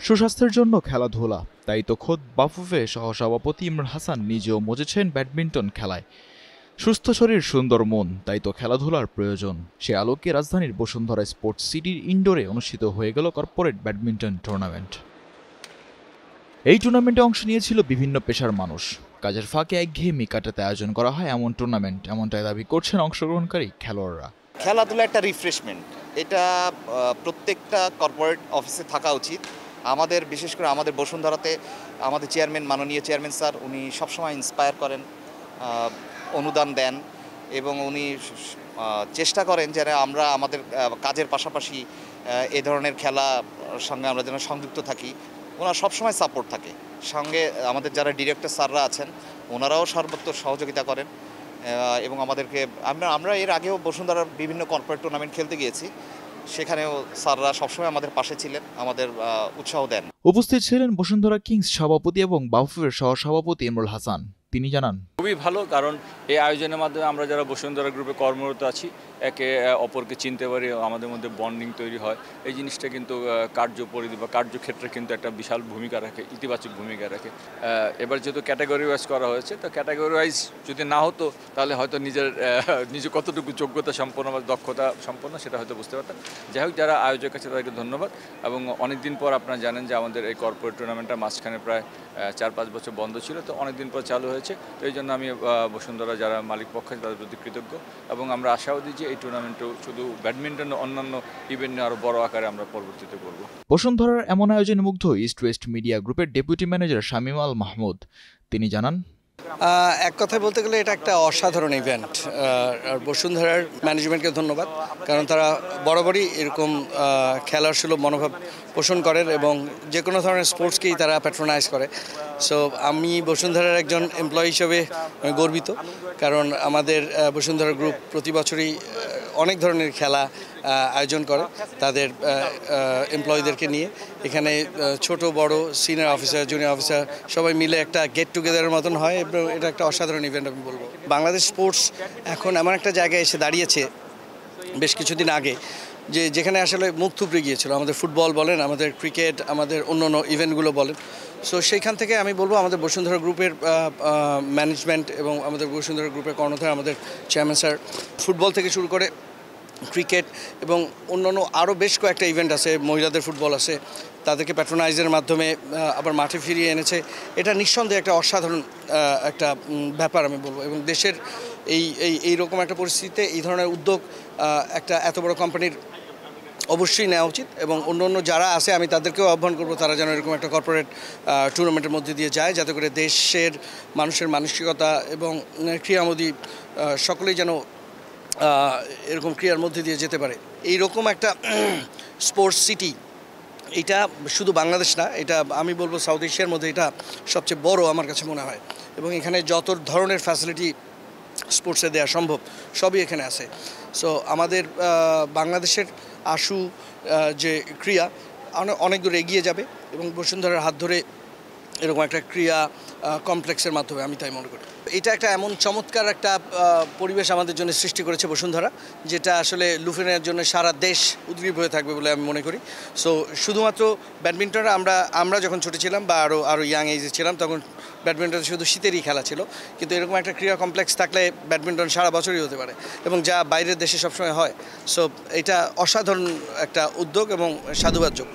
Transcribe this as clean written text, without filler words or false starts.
সুস্বাস্থ্যের জন্য খেলাধুলা, তাই তো খোদ বাফুফে সহসভাপতি ইমরান হাসান নিজেও মজেছেন ব্যাডমিন্টন খেলায়। সুস্থ শরীর সুন্দর মন, তাই তো খেলাধুলার প্রয়োজন। সে আলোকে রাজধানীর বসুন্ধরা স্পোর্টস সিটির ইনডোরে অনুষ্ঠিত হয়ে গেল কর্পোরেট ব্যাডমিন্টন টুর্নামেন্ট। এই টুর্নামেন্টে অংশ নিয়েছিল বিভিন্ন পেশার মানুষ। কাজের ফাঁকে একঘেয়েমি কাটাতে আয়োজন করা হয় এমন টুর্নামেন্ট, এমনটাই দাবি করছেন অংশগ্রহণকারী খেলোয়াড়রা। খেলাধুলা একটা রিফ্রেশমেন্ট, এটা প্রত্যেকটা কর্পোরেট অফিসে থাকা উচিত। আমাদের বিশেষ করে আমাদের বসুন্ধরাতে আমাদের চেয়ারম্যান, মাননীয় চেয়ারম্যান স্যার, উনি সবসময় ইন্সপায়ার করেন, অনুদান দেন এবং উনি চেষ্টা করেন যেন আমরা আমাদের কাজের পাশাপাশি এ ধরনের খেলার সঙ্গে আমরা যেন সংযুক্ত থাকি। ওনার সবসময় সাপোর্ট থাকে। সঙ্গে আমাদের যারা ডিরেক্টর স্যাররা আছেন ওনারাও সর্বত্র সহযোগিতা করেন এবং আমাদেরকে আমরা এর আগেও বসুন্ধরার বিভিন্ন কর্পোরেট টুর্নামেন্ট খেলতে গিয়েছি, সেখানেও স্যাররা সবসময় আমাদের পাশে ছিলেন, আমাদের উৎসাহ দেন। উপস্থিত ছিলেন বসুন্ধরা কিংস সভাপতি এবং বাফুফের সহসভাপতি ইমরুল হাসান। তিনি জানান, খুবই ভালো, কারণ এই আয়োজনের মাধ্যমে আমরা যারা বসুন্ধরা গ্রুপে কর্মরত আছি একে অপরকে চিনতে পারি, আমাদের মধ্যে বন্ডিং তৈরি হয়। এই জিনিসটা কিন্তু কার্যপরিধি বা কার্যক্ষেত্রে কিন্তু একটা বিশাল ভূমিকা রাখে, ইতিবাচক ভূমিকা রাখে। এবার যেহেতু ক্যাটাগরি ওয়াইজ করা হয়েছে, তো ক্যাটাগরি ওয়াইজ যদি না হতো তাহলে হয়তো নিজে কতটুকু যোগ্যতা সম্পন্ন বা দক্ষতা সম্পন্ন সেটা হয়তো বুঝতে পারতাম। যাই হোক, যারা আয়োজক আছে তাদেরকে ধন্যবাদ। এবং অনেকদিন পর আপনারা জানেন যে আমাদের এই কর্পোরেট টুর্নামেন্টটা মাঝখানে প্রায় 4-5 বছর বন্ধ ছিল, তো অনেকদিন পর চালু হয়েছে। তো এই জন্য আমি বসুন্ধরা যারা মালিক পক্ষ আছে তাদের প্রতি কৃতজ্ঞ এবং আমরা আশাবাদী যে এই টুর্নামেন্টও শুধু ব্যাডমিন্টন, অন্যান্য ইভেন্ট নিয়ে আরও বড় আকারে আমরা পরবর্তীতে করব। বসুন্ধরার এমন আয়োজনে মুগ্ধ ইস্ট ওয়েস্ট মিডিয়া গ্রুপের ডেপুটি ম্যানেজার শামীম আল মাহমুদ। তিনি জানান, এক কথায় বলতে গেলে এটা একটা অসাধারণ ইভেন্ট। আর বসুন্ধরার ম্যানেজমেন্টকে ধন্যবাদ, কারণ তারা বরাবরই এরকম খেলার সুলভ মনোভাব পোষণ করেন এবং যে কোনো ধরনের স্পোর্টসকেই তারা প্যাট্রোনাইজ করে। সো আমি বসুন্ধরার একজন এমপ্লয়ি হিসেবে গর্বিত, কারণ আমাদের বসুন্ধরা গ্রুপ প্রতি বছরই অনেক ধরনের খেলা আয়োজন করে তাদের এমপ্লয়ীদেরকে নিয়ে। এখানে ছোট বড় সিনিয়র অফিসার, জুনিয়র অফিসার সবাই মিলে একটা গেট টুগেদারের মতন হয় এবং এটা একটা অসাধারণ ইভেন্ট আমি বলবো। বাংলাদেশ স্পোর্টস এখন এমন একটা জায়গায় এসে দাঁড়িয়েছে বেশ কিছুদিন আগে, যেখানে আসলে মুখ থুবড়ে গিয়েছিল। আমাদের ফুটবল বলেন, আমাদের ক্রিকেট, আমাদের অন্যান্য ইভেন্টগুলো বলেন। সো সেইখান থেকে আমি বলবো আমাদের বসুন্ধরা গ্রুপের ম্যানেজমেন্ট এবং আমাদের বসুন্ধরা গ্রুপের কর্ণধার, আমাদের চেয়ারম্যান স্যার, ফুটবল থেকে শুরু করে ক্রিকেট এবং অন্যান্য আরও বেশ কয়েকটা ইভেন্ট আছে, মহিলাদের ফুটবল আছে, তাদেরকে প্যাট্রোনাইজের মাধ্যমে আবার মাঠে ফিরিয়ে এনেছে। এটা নিঃসন্দেহে একটা অসাধারণ একটা ব্যাপার আমি বলবো। এবং দেশের এইরকম একটা পরিস্থিতিতে এই ধরনের উদ্যোগ একটা এত বড় কোম্পানির অবশ্যই নেওয়া উচিত এবং অন্য যারা আছে আমি তাদেরকেও আহ্বান করবো তারা যেন এরকম একটা কর্পোরেট টুর্নামেন্টের মধ্যে দিয়ে যায়, যাতে করে দেশের মানুষের মানসিকতা এবং ক্রীড়ামোদী সকলেই যেন এরকম ক্রিয়ার মধ্যে দিয়ে যেতে পারে। এইরকম একটা স্পোর্টস সিটি, এটা শুধু বাংলাদেশ না, এটা আমি বলবো সাউথ এশিয়ার মধ্যে এটা সবচেয়ে বড় আমার কাছে মনে হয়। এবং এখানে যত ধরনের ফ্যাসিলিটি স্পোর্টসে দেওয়া সম্ভব সবই এখানে আছে। সো আমাদের বাংলাদেশের আশু যে ক্রিয়া অনেক দূর এগিয়ে যাবে এবং বসুন্ধরার হাত ধরে এরকম একটা ক্রিয়া কমপ্লেক্সের মাধ্যমে আমি তাই মনে করি। এটা একটা এমন চমৎকার একটা পরিবেশ আমাদের জন্য সৃষ্টি করেছে বসুন্ধরা, যেটা আসলে লুফে নেওয়ার জন্য সারা দেশ উদ্গ্রীব হয়ে থাকবে বলে আমি মনে করি। সো শুধুমাত্র ব্যাডমিন্টনটা আমরা যখন ছোটো ছিলাম বা আরও ইয়াং এজে ছিলাম তখন ব্যাডমিন্টন শুধু শীতেরই খেলা ছিল, কিন্তু এরকম একটা ক্রীড়া কমপ্লেক্স থাকলে ব্যাডমিন্টন সারা বছরই হতে পারে এবং যা বাইরের দেশে সবসময় হয়। সো এটা অসাধারণ একটা উদ্যোগ এবং সাধুবাদযোগ্য।